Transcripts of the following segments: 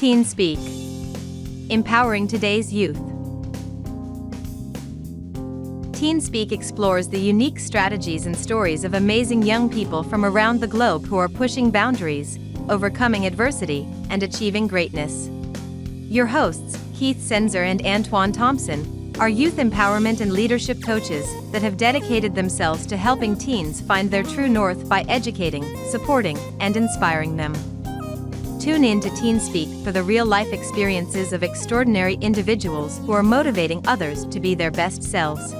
TeenSpeak. Empowering today's youth. TeenSpeak explores the unique strategies and stories of amazing young people from around the globe who are pushing boundaries, overcoming adversity, and achieving greatness. Your hosts, Senzer and Antwaun Thompson, are youth empowerment and leadership coaches that have dedicated themselves to helping teens find their true north by educating, supporting, and inspiring them. Tune in to TeenSpeak for the real-life experiences of extraordinary individuals who are motivating others to be their best selves.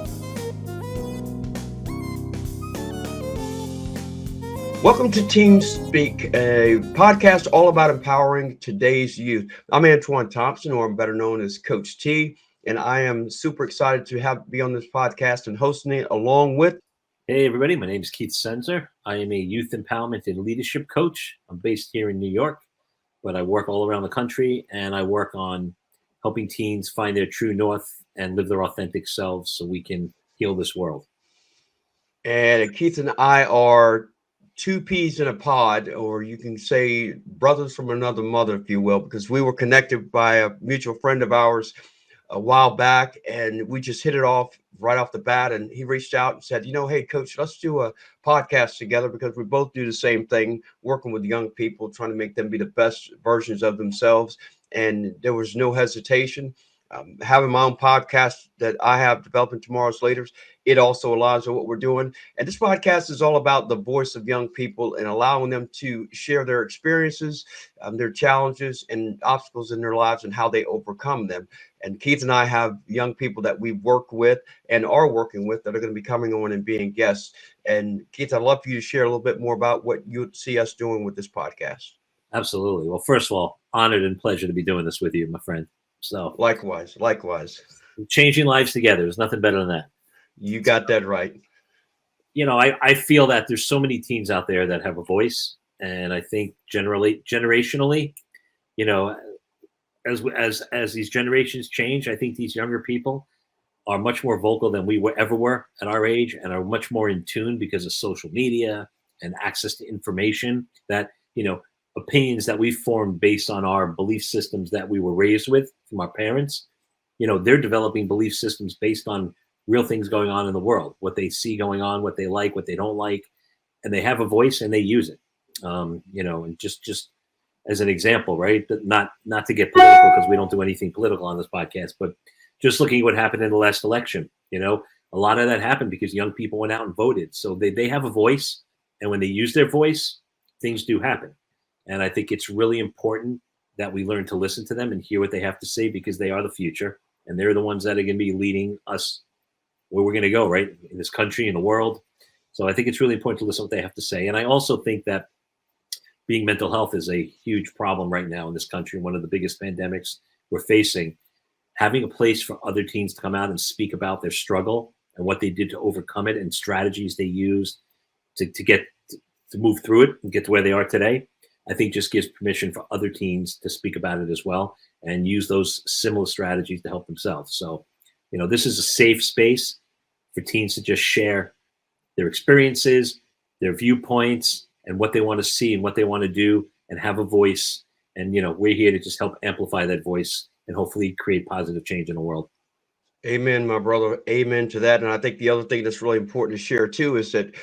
Welcome to TeenSpeak, a podcast all about empowering today's youth. I'm Antwaun Thompson, or I'm better known as Coach T, and I am super excited to be on this podcast and hosting it along with. Hey everybody, my name is Senzer. I am a youth empowerment and leadership coach. I'm based here in New York, but I work all around the country, and I work on helping teens find their true north and live their authentic selves so we can heal this world. And Keith and I are two peas in a pod, or you can say brothers from another mother, if you will, because we were connected by a mutual friend of ours a while back, and we just hit it off right off the bat. And he reached out and said, hey, coach, let's do a podcast together, because we both do the same thing, working with young people, trying to make them be the best versions of themselves. And there was no hesitation. Having my own podcast that I have, Developing Tomorrow's Leaders, it also aligns with what we're doing. And this podcast is all about the voice of young people and allowing them to share their experiences, their challenges and obstacles in their lives, and how they overcome them. And Keith and I have young people that we work with and are working with that are going to be coming on and being guests. And Keith, I'd love for you to share a little bit more about what you see us doing with this podcast. Absolutely. Well, first of all, honored and pleasure to be doing this with you, my friend. So likewise. Changing lives together. There's nothing better than that. You got that right. I feel that there's so many teens out there that have a voice, and I think generationally, as these generations change, I think these younger people are much more vocal than we ever were at our age, and are much more in tune because of social media and access to information that, opinions that we formed based on our belief systems that we were raised with from our parents. They're developing belief systems based on real things going on in the world, what they see going on, what they like, what they don't like, and they have a voice and they use it. And just as an example, right? Not to get political, because we don't do anything political on this podcast, but just looking at what happened in the last election, a lot of that happened because young people went out and voted. So they have a voice, and when they use their voice, things do happen. And I think it's really important that we learn to listen to them and hear what they have to say, because they are the future, and they're the ones that are going to be leading us where we're going to go, right? In this country, in the world. So I think it's really important to listen to what they have to say. And I also think that being mental health is a huge problem right now in this country, one of the biggest pandemics we're facing. Having a place for other teens to come out and speak about their struggle and what they did to overcome it, and strategies they used to move through it and get to where they are today, I think just gives permission for other teens to speak about it as well and use those similar strategies to help themselves. So, this is a safe space for teens to just share their experiences, their viewpoints, and what they want to see and what they want to do, and have a voice. And, we're here to just help amplify that voice and hopefully create positive change in the world. Amen, my brother. Amen to that. And I think the other thing that's really important to share too is that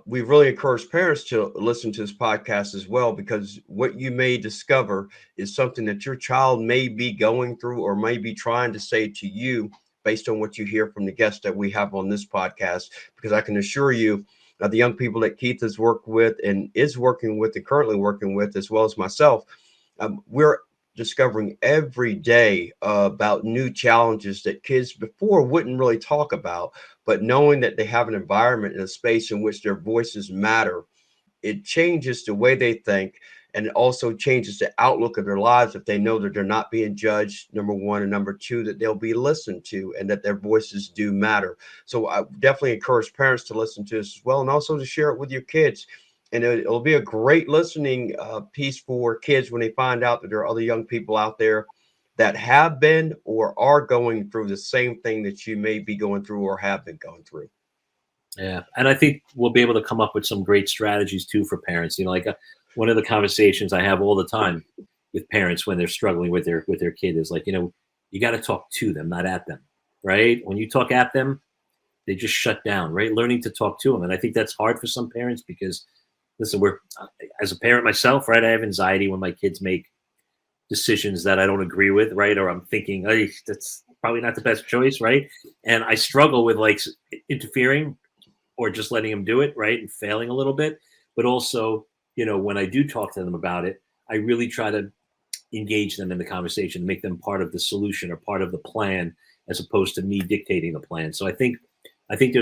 we really encourage parents to listen to this podcast as well, because what you may discover is something that your child may be going through or may be trying to say to you based on what you hear from the guests that we have on this podcast. Because I can assure you, the young people that Keith has worked with and is working with and currently working with, as well as myself, we're discovering every day about new challenges that kids before wouldn't really talk about, but knowing that they have an environment and a space in which their voices matter, it changes the way they think, and it also changes the outlook of their lives if they know that they're not being judged, number one, and number two, that they'll be listened to and that their voices do matter. So I definitely encourage parents to listen to this as well, and also to share it with your kids. And it'll be a great listening piece for kids when they find out that there are other young people out there that have been or are going through the same thing that you may be going through or have been going through. Yeah. And I think we'll be able to come up with some great strategies too for parents. One of the conversations I have all the time with parents when they're struggling with their kid is like, you got to talk to them, not at them, right? When you talk at them, they just shut down, right? Learning to talk to them. And I think that's hard for some parents because, listen, as a parent myself, right? I have anxiety when my kids make decisions that I don't agree with, right? Or I'm thinking, hey, that's probably not the best choice, right? And I struggle with like interfering or just letting them do it, right? And failing a little bit. But also, when I do talk to them about it, I really try to engage them in the conversation, make them part of the solution or part of the plan, as opposed to me dictating the plan. So I think there'll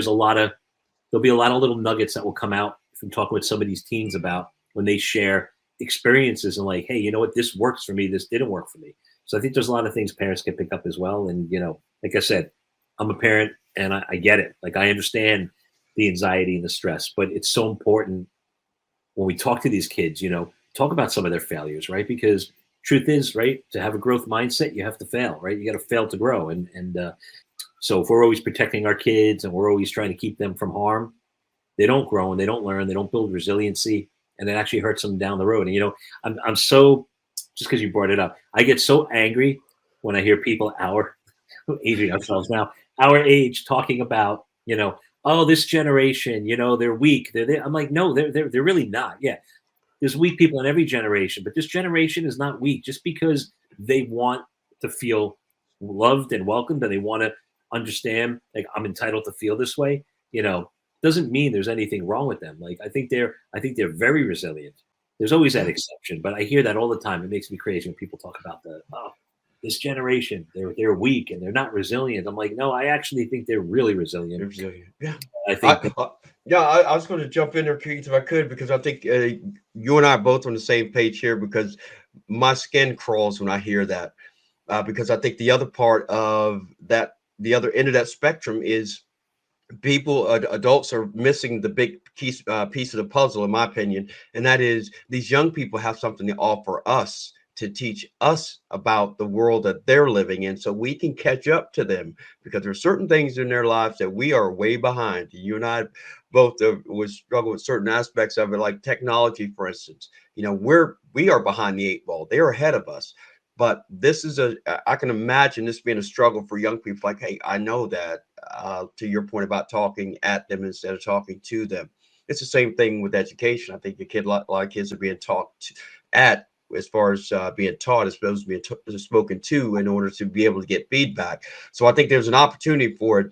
be a lot of little nuggets that will come out from talking with some of these teens about when they share experiences and like, hey, you know what, this works for me, this didn't work for me. So I think there's a lot of things parents can pick up as well. And like I said, I'm a parent and I get it. Like I understand the anxiety and the stress, but it's so important when we talk to these kids, talk about some of their failures, right? Because truth is, right, to have a growth mindset, you have to fail, right? You got to fail to grow. And so if we're always protecting our kids and we're always trying to keep them from harm, they don't grow and they don't learn, they don't build resiliency, and it actually hurts them down the road. And I'm so, just because you brought it up, I get so angry when I hear people aging ourselves now, our age, talking about, oh, this generation, they're weak. I'm like, no, they're really not. Yeah, there's weak people in every generation, but this generation is not weak just because they want to feel loved and welcomed and they want to understand, like, I'm entitled to feel this way, doesn't mean there's anything wrong with them. Like, I think they're very resilient. There's always that exception, but I hear that all the time. It makes me crazy when people talk about this generation, they're weak and they're not resilient. I'm like, no, I actually think they're really resilient. They're resilient. Yeah. I think I was going to jump in there, Keith, if I could, because I think you and I are both on the same page here, because my skin crawls when I hear that, because I think the other part of that, the other end of that spectrum is adults are missing the big piece of the puzzle, in my opinion, and that is these young people have something to offer us, to teach us about the world that they're living in, so we can catch up to them, because there's certain things in their lives that we are way behind. You and I both would struggle with certain aspects of it, like technology, for instance. We are behind the 8 ball. They're ahead of us. But this is I can imagine this being a struggle for young people. Like, hey, I know that, to your point about talking at them instead of talking to them. It's the same thing with education. I think a lot of kids are being taught at, as far as being taught, as opposed to being spoken to in order to be able to get feedback. So I think there's an opportunity for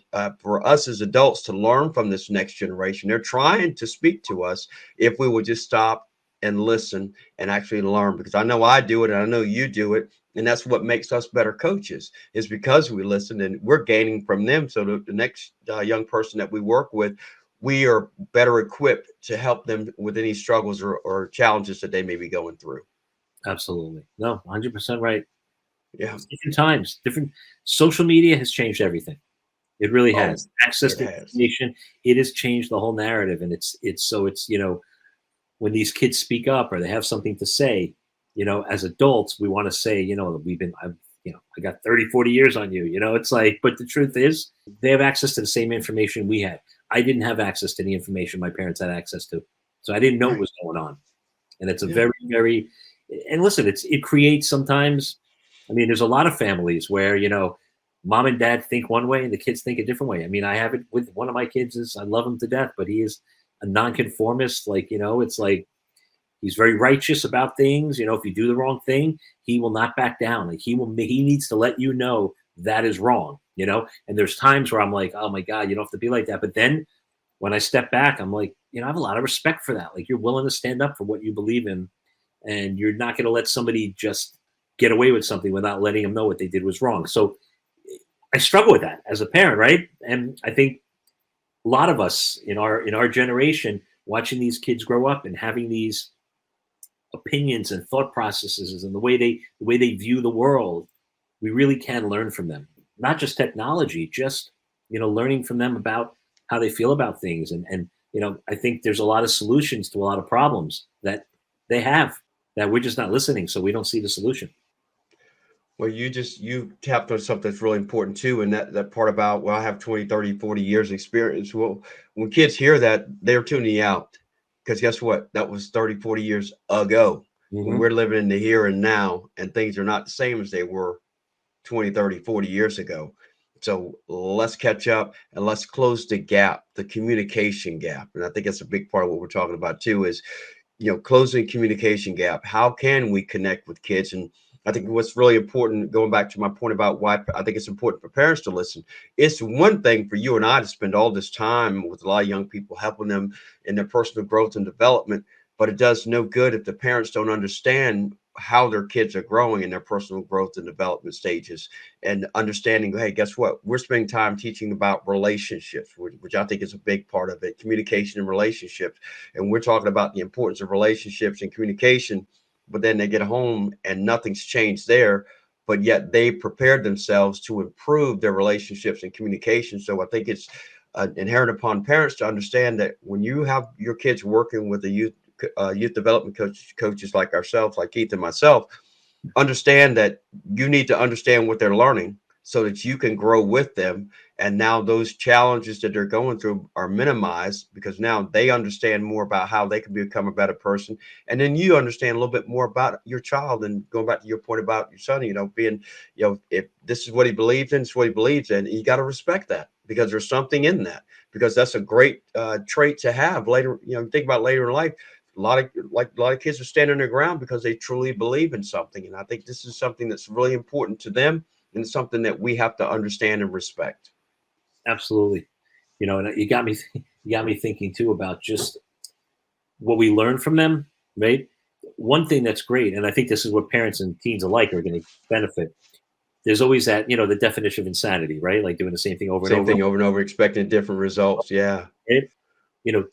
us as adults to learn from this next generation. They're trying to speak to us if we would just stop and listen and actually learn, because I know I do it and I know you do it. And that's what makes us better coaches, is because we listen and we're gaining from them. So the next young person that we work with, we are better equipped to help them with any struggles or challenges that they may be going through. Absolutely. No, 100% right. Yeah. Different times, different. Social media has changed everything. It really has. Access to information. It has changed the whole narrative. And it's when these kids speak up or they have something to say, as adults, we want to say, I got 30, 40 years on you, it's like, but the truth is they have access to the same information we had. I didn't have access to the information my parents had access to. So I didn't know what was going on. And it's a very, very, and listen, it creates sometimes, there's a lot of families where, mom and dad think one way and the kids think a different way. I have it with one of my kids. I love him to death, but he is a nonconformist. Like, it's like, he's very righteous about things. If you do the wrong thing, he will not back down. Like he needs to let you know that is wrong, and there's times where I'm like, oh my God, you don't have to be like that. But then when I step back, I'm like, I have a lot of respect for that. Like, you're willing to stand up for what you believe in, and you're not going to let somebody just get away with something without letting them know what they did was wrong. So I struggle with that as a parent. Right. And I think a lot of us in our generation, watching these kids grow up and having these opinions and thought processes and the way they view the world, we really can learn from them. Not just technology, just learning from them about how they feel about things. And I think there's a lot of solutions to a lot of problems that they have that we're just not listening, so we don't see the solution. Well, you tapped on something that's really important too, and that part about, well, I have 20, 30, 40 years experience. Well, when kids hear that, they're tuning you out, because guess what? That was 30, 40 years ago. We're living in the here and now, and things are not the same as they were 20, 30, 40 years ago. So let's catch up and let's close the gap, the communication gap. And I think that's a big part of what we're talking about too, is, closing communication gap. How can we connect with kids? And I think what's really important, going back to my point about why I think it's important for parents to listen, it's one thing for you and I to spend all this time with a lot of young people, helping them in their personal growth and development, but it does no good if the parents don't understand how their kids are growing in their personal growth and development stages, and understanding, hey, guess what? We're spending time teaching about relationships, which I think is a big part of it, communication and relationships. And we're talking about the importance of relationships and communication, but then they get home and nothing's changed there, but yet they prepared themselves to improve their relationships and communication. So I think it's inherent upon parents to understand that when you have your kids working with a youth development coaches like ourselves, like Keith and myself, understand that you need to understand what they're learning so that you can grow with them. And now those challenges that they're going through are minimized because now they understand more about how they can become a better person. And then you understand a little bit more about your child. And going back to your point about your son, being, if this is what he believes in, it's what he believes in, you got to respect that, because there's something in that, because that's a great trait to have later. Think about later in life. A lot of kids are standing their ground because they truly believe in something. And I think this is something that's really important to them, and something that we have to understand and respect. Absolutely. And you got me thinking too about just what we learn from them, right? One thing that's great, and I think this is what parents and teens alike are going to benefit. There's always that, the definition of insanity, right? Like doing the same thing over and over, expecting different results. Yeah. Right?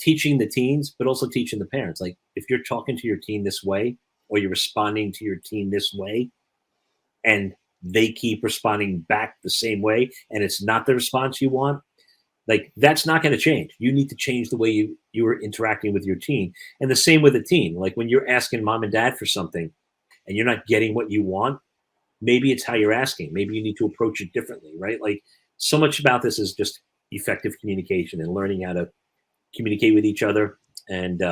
Teaching the teens, but also teaching the parents. Like if you're talking to your teen this way, or you're responding to your teen this way, and they keep responding back the same way, and it's not the response you want, like that's not going to change. You need to change the way you are interacting with your teen. And the same with a teen. Like when you're asking mom and dad for something and you're not getting what you want, maybe it's how you're asking. Maybe you need to approach it differently, right? Like so much about this is just effective communication and learning how to communicate with each other. And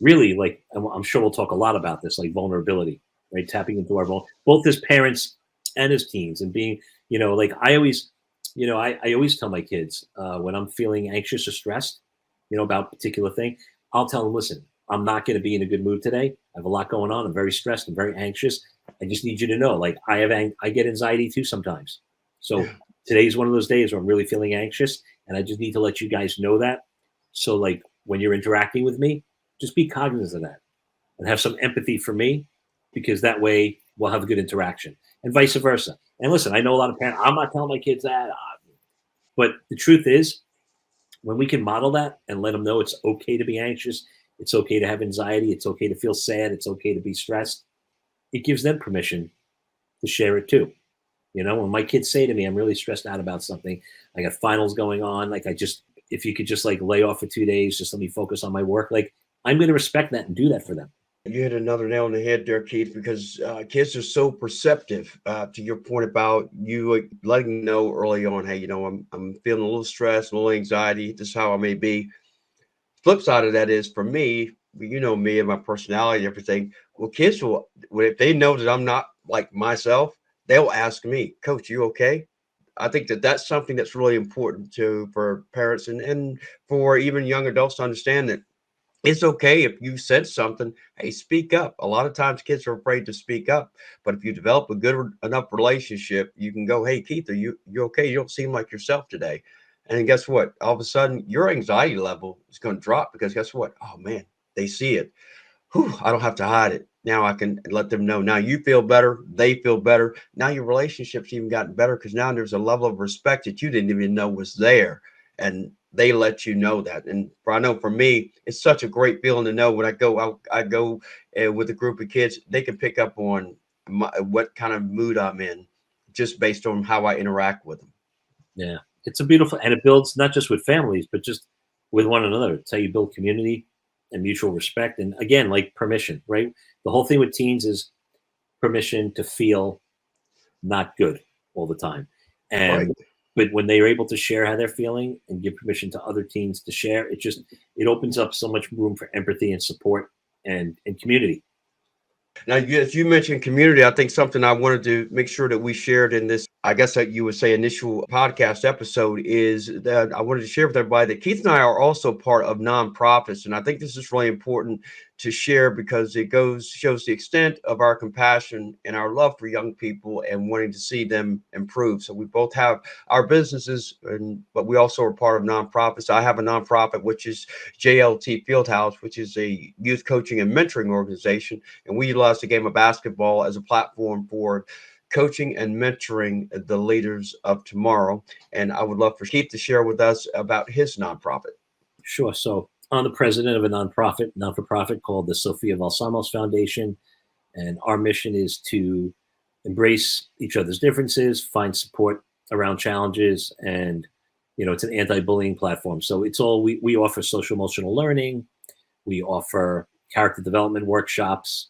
really, like, I'm sure we'll talk a lot about this, like vulnerability, right? Tapping into our both as parents and as teens, and being, like I always tell my kids when I'm feeling anxious or stressed, about a particular thing, I'll tell them, listen, I'm not going to be in a good mood today. I have a lot going on. I'm very stressed. I'm very anxious. I just need you to know, like, I get anxiety too sometimes. So today's one of those days where I'm really feeling anxious, and I just need to let you guys know that. So, like, when you're interacting with me, just be cognizant of that and have some empathy for me, because that way we'll have a good interaction, and vice versa. And listen, I know a lot of parents, I'm not telling my kids that, but the truth is, when we can model that and let them know it's okay to be anxious, it's okay to have anxiety, it's okay to feel sad, it's okay to be stressed, it gives them permission to share it too. When my kids say to me, I'm really stressed out about something, I got finals going on, like, if you could just like lay off for 2 days, just let me focus on my work, like, I'm going to respect that and do that for them. You hit another nail on the head there, Keith, because kids are so perceptive. To your point about you letting them know early on, hey, I'm feeling a little stress, a little anxiety. This is how I may be. Flip side of that is, for me, me and my personality and everything. Well, kids will, if they know that I'm not like myself, they'll ask me, Coach, you okay? I think that that's something that's really important for parents and for even young adults to understand that it's okay if you said something. Hey, speak up. A lot of times kids are afraid to speak up, but if you develop a good enough relationship, you can go, hey, Keith, are you okay? You don't seem like yourself today. And then guess what? All of a sudden, your anxiety level is going to drop, because guess what? Oh man, they see it. Whew, I don't have to hide it. Now I can let them know. Now you feel better. They feel better. Now your relationship's even gotten better, because now there's a level of respect that you didn't even know was there. And they let you know that. And I know for me, it's such a great feeling to know when I go out, with a group of kids, they can pick up on what kind of mood I'm in just based on how I interact with them. Yeah. It's a beautiful, and it builds not just with families, but just with one another. It's how you build community and mutual respect. And again, like permission, right? The whole thing with teens is permission to feel not good all the time. And Right. But when they're able to share how they're feeling and give permission to other teens to share, it opens up so much room for empathy and support and community. Now, as you mentioned community, I think something I wanted to make sure that we shared in this, I guess that you would say initial podcast episode, is that I wanted to share with everybody that Keith and I are also part of nonprofits. And I think this is really important to share because it shows the extent of our compassion and our love for young people and wanting to see them improve. So we both have our businesses, but we also are part of nonprofits. I have a nonprofit, which is JLT Fieldhouse, which is a youth coaching and mentoring organization. And we utilize the game of basketball as a platform for coaching and mentoring the leaders of tomorrow. And I would love for Keith to share with us about his nonprofit. Sure. So I'm the president of a not-for-profit called the Sofia Valsamos Foundation. And our mission is to embrace each other's differences, find support around challenges, and it's an anti-bullying platform. So it's all we offer social emotional learning, we offer character development workshops,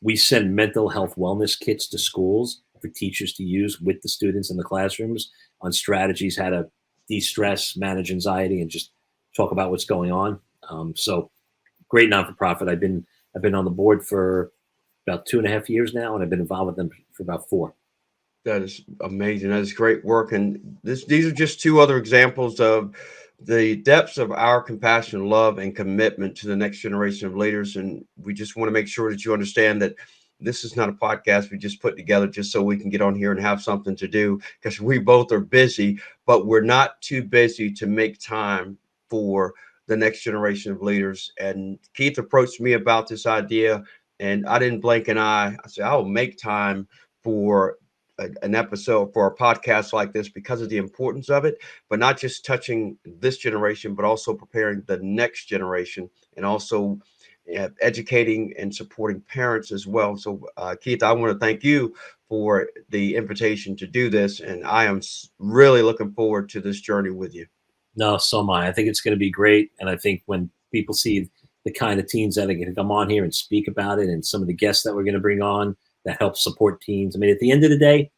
we send mental health wellness kits to schools for teachers to use with the students in the classrooms on strategies how to de-stress, manage anxiety, and just talk about what's going on. So great non-for-profit. I've been on the board for about 2.5 years now, and I've been involved with them for about 4. That is amazing. That is great work. And these are just 2 other examples of the depths of our compassion, love, and commitment to the next generation of leaders. And we just want to make sure that you understand that this is not a podcast we just put together just so we can get on here and have something to do, because we both are busy, but we're not too busy to make time for the next generation of leaders. And Keith approached me about this idea, and I didn't blink an eye. I said, I'll make time for an episode, for a podcast like this, because of the importance of it, but not just touching this generation, but also preparing the next generation, and also educating and supporting parents as well. So Keith, I want to thank you for the invitation to do this, and I am really looking forward to this journey with you. No, so am I. I think it's going to be great, and I think when people see the kind of teens that are going to come on here and speak about it, and some of the guests that we're going to bring on that help support teens, I mean, at the end of the day,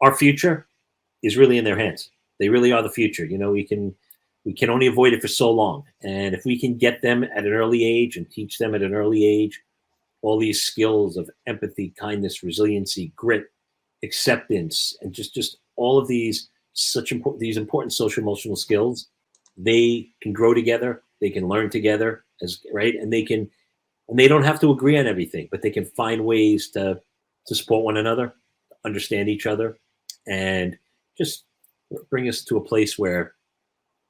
our future is really in their hands. They really are the future. We can only avoid it for so long. And if we can get them at an early age and teach them at an early age all these skills of empathy, kindness, resiliency, grit, acceptance, and just all of these important social emotional skills, they can grow together, they can learn together, and they don't have to agree on everything, but they can find ways to support one another, understand each other, and just bring us to a place where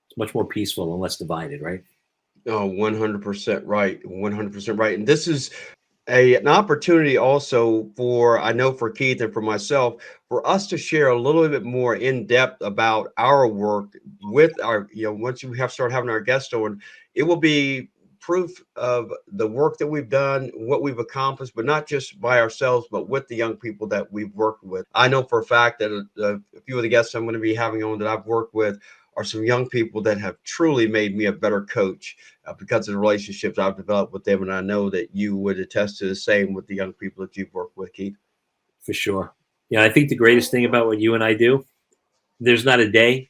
it's much more peaceful and less divided, right? Oh, 100% right. 100% right. And this is an opportunity also for Keith and for myself, for us to share a little bit more in depth about our work with our, once we start having our guests on, it will be proof of the work that we've done, what we've accomplished, but not just by ourselves, but with the young people that we've worked with. I know for a fact that a few of the guests I'm going to be having on that I've worked with are some young people that have truly made me a better coach because of the relationships I've developed with them. And I know that you would attest to the same with the young people that you've worked with, Keith. For sure. Yeah, I think the greatest thing about what you and I do, there's not a day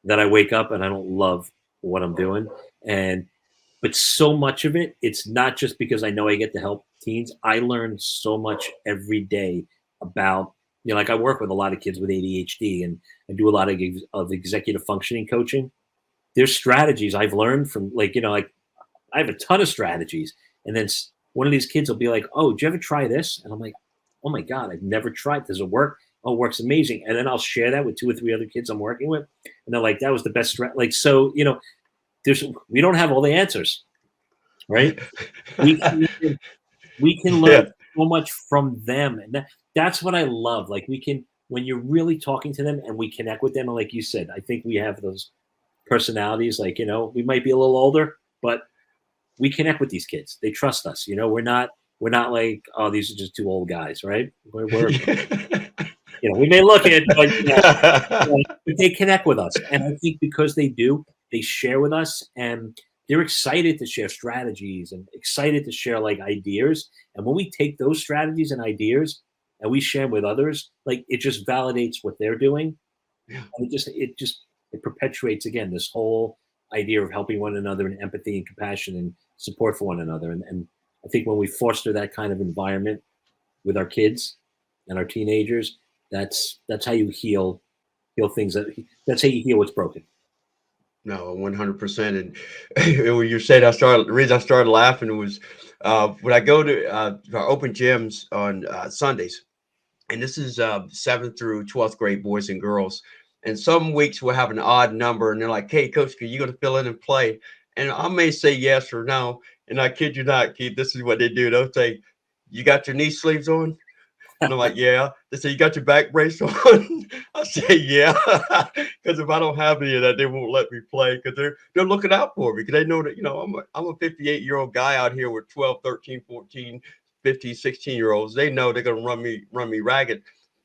that I wake up and I don't love what I'm doing. But so much of it, it's not just because I know I get to help teens. I learn so much every day about, like I work with a lot of kids with ADHD, and I do a lot of executive functioning coaching. There's strategies I've learned from I have a ton of strategies. And then one of these kids will be like, oh, did you ever try this? And I'm like, oh my God, I've never tried. Does it work? Oh, it works amazing. And then I'll share that with 2 or 3 other kids I'm working with. And they're like, that was the best strat. We don't have all the answers, right? we can learn so much from them, and that's what I love. Like when you're really talking to them and we connect with them, and like you said, I think we have those personalities. We might be a little older, but we connect with these kids. They trust us. We're not like, oh, these are just 2 old guys, right? We're we may look at it, but they connect with us, and I think because they do. They share with us, and they're excited to share strategies and excited to share ideas. And when we take those strategies and ideas and we share with others, it just validates what they're doing. Yeah. And it perpetuates again this whole idea of helping one another and empathy and compassion and support for one another. And I think when we foster that kind of environment, with our kids and our teenagers, that's how you heal things that's how you heal what's broken. No, 100%. And when you said, the reason I started laughing was when I go to our open gyms on Sundays, and this is 7th through 12th grade boys and girls. And some weeks we'll have an odd number, and they're like, "Hey, coach, are you going to fill in and play?" And I may say yes or no. And I kid you not, Keith, this is what they do. They'll say, "You got your knee sleeves on?" And I'm like, "Yeah." They say, "You got your back brace on?" I say, "Yeah." Because if I don't have any of that, they won't let me play, because they're looking out for me, because they know that, I'm a 58-year-old guy out here with 12, 13, 14, 15, 16-year-olds. They know they're going to run me ragged.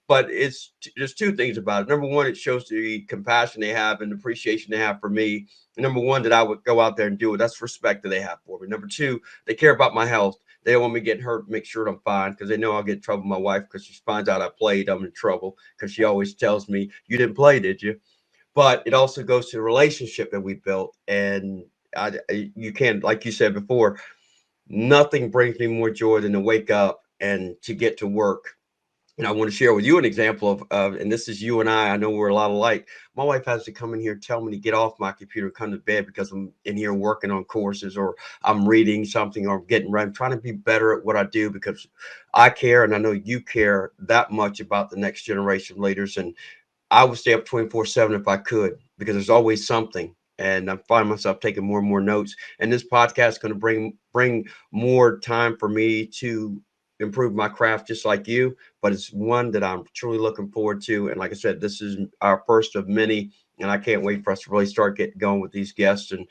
But there's two things about it. Number one, it shows the compassion they have and appreciation they have for me. And number one, that I would go out there and do it. That's respect that they have for me. Number two, they care about my health. They don't want me getting hurt, make sure I'm fine, because they know I'll get in trouble with my wife, because she finds out I played, I'm in trouble, because she always tells me, "You didn't play, did you?" But it also goes to the relationship that we built. And you can't, like you said before, nothing brings me more joy than to wake up and to get to work. And I want to share with you an example and this is you and I know we're a lot alike. My wife has to come in here and tell me to get off my computer and come to bed, because I'm in here working on courses, or I'm reading something, or I'm getting ready. I'm trying to be better at what I do, because I care, and I know you care that much about the next generation leaders. And I would stay up 24/7 if I could, because there's always something. And I find myself taking more and more notes. And this podcast is going to bring more time for me to improve my craft, just like you. But it's one that I'm truly looking forward to. And like I said, this is our first of many. And I can't wait for us to really start getting going with these guests and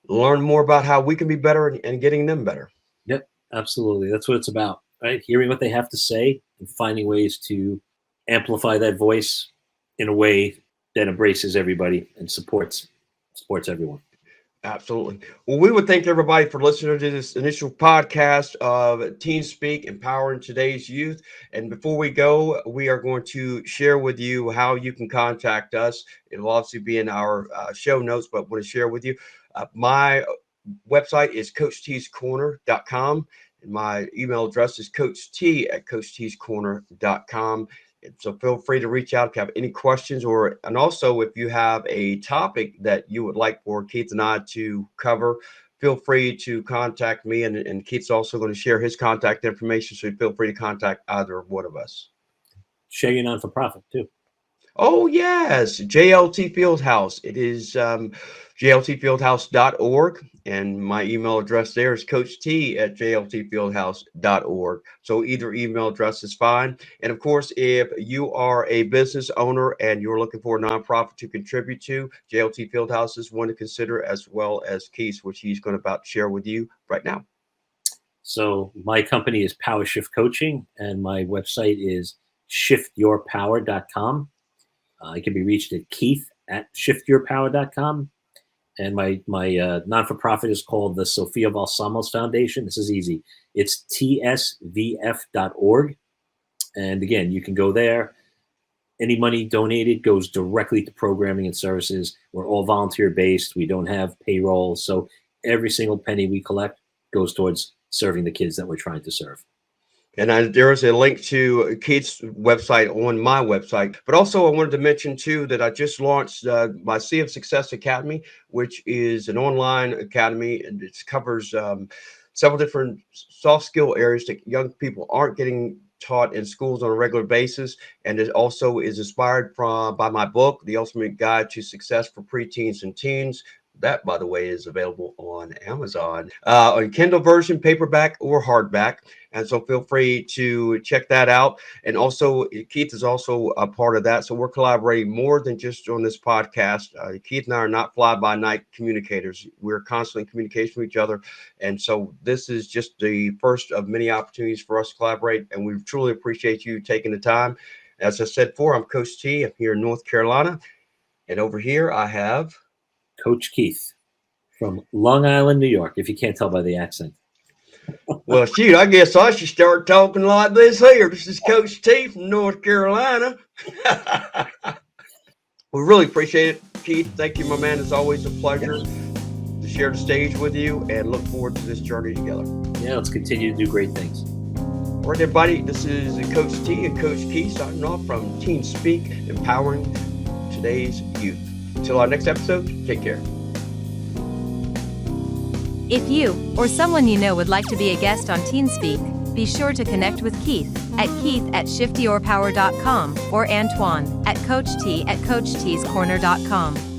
learn more about how we can be better and getting them better. Yep, absolutely. That's what it's about, right? Hearing what they have to say and finding ways to amplify that voice in a way that embraces everybody and supports everyone. Absolutely. Well, we would thank everybody for listening to this initial podcast of TeenSpeak, Empowering Today's Youth. And before we go, we are going to share with you how you can contact us. It'll obviously be in our show notes, but I want to share with you. My website is CoachT'sCorner.com, and my email address is CoachT@CoachT'sCorner.com. So feel free to reach out if you have any questions, and also if you have a topic that you would like for Keith and I to cover, feel free to contact me. And Keith's also going to share his contact information, so feel free to contact either one of us. Share your non-for-profit too. Oh, yes, JLT Fieldhouse. It is jltfieldhouse.org, and my email address there is coacht@jltfieldhouse.org. So either email address is fine. And of course, if you are a business owner and you're looking for a nonprofit to contribute to, JLT Fieldhouse is one to consider, as well as Keith, which he's going to about share with you right now. So my company is Power Shift Coaching, and my website is shiftyourpower.com. It can be reached at keith@shiftyourpower.com. And my non-for-profit is called the Sofia Balsamos Foundation. This is easy. It's tsvf.org. And again, you can go there. Any money donated goes directly to programming and services. We're all volunteer-based. We don't have payroll. So every single penny we collect goes towards serving the kids that we're trying to serve. And there is a link to Keith's website on my website. But also I wanted to mention, too, that I just launched my Sea of Success Academy, which is an online academy, and it covers several different soft skill areas that young people aren't getting taught in schools on a regular basis. And it also is inspired by my book, The Ultimate Guide to Success for Preteens and Teens. That, by the way, is available on Amazon, on Kindle version, paperback or hardback. And so feel free to check that out. And also, Keith is also a part of that. So we're collaborating more than just on this podcast. Keith and I are not fly-by-night communicators. We're constantly in communication with each other. And so this is just the first of many opportunities for us to collaborate. And we truly appreciate you taking the time. As I said before, I'm Coach T. I'm here in North Carolina. And over here, I have Coach Keith from Long Island, New York, if you can't tell by the accent. Well, shoot, I guess I should start talking like this here. This is Coach T from North Carolina. We really appreciate it, Keith. Thank you, my man. It's always a pleasure to share the stage with you, and look forward to this journey together. Yeah, let's continue to do great things. All right, everybody, this is Coach T and Coach Key signing off from TeenSpeak, empowering today's youth. Until our next episode, take care. If you or someone you know would like to be a guest on TeenSpeak, be sure to connect with Keith at shiftyyourpower.com or Antwaun at CoachT@CoachT'sCorner.com.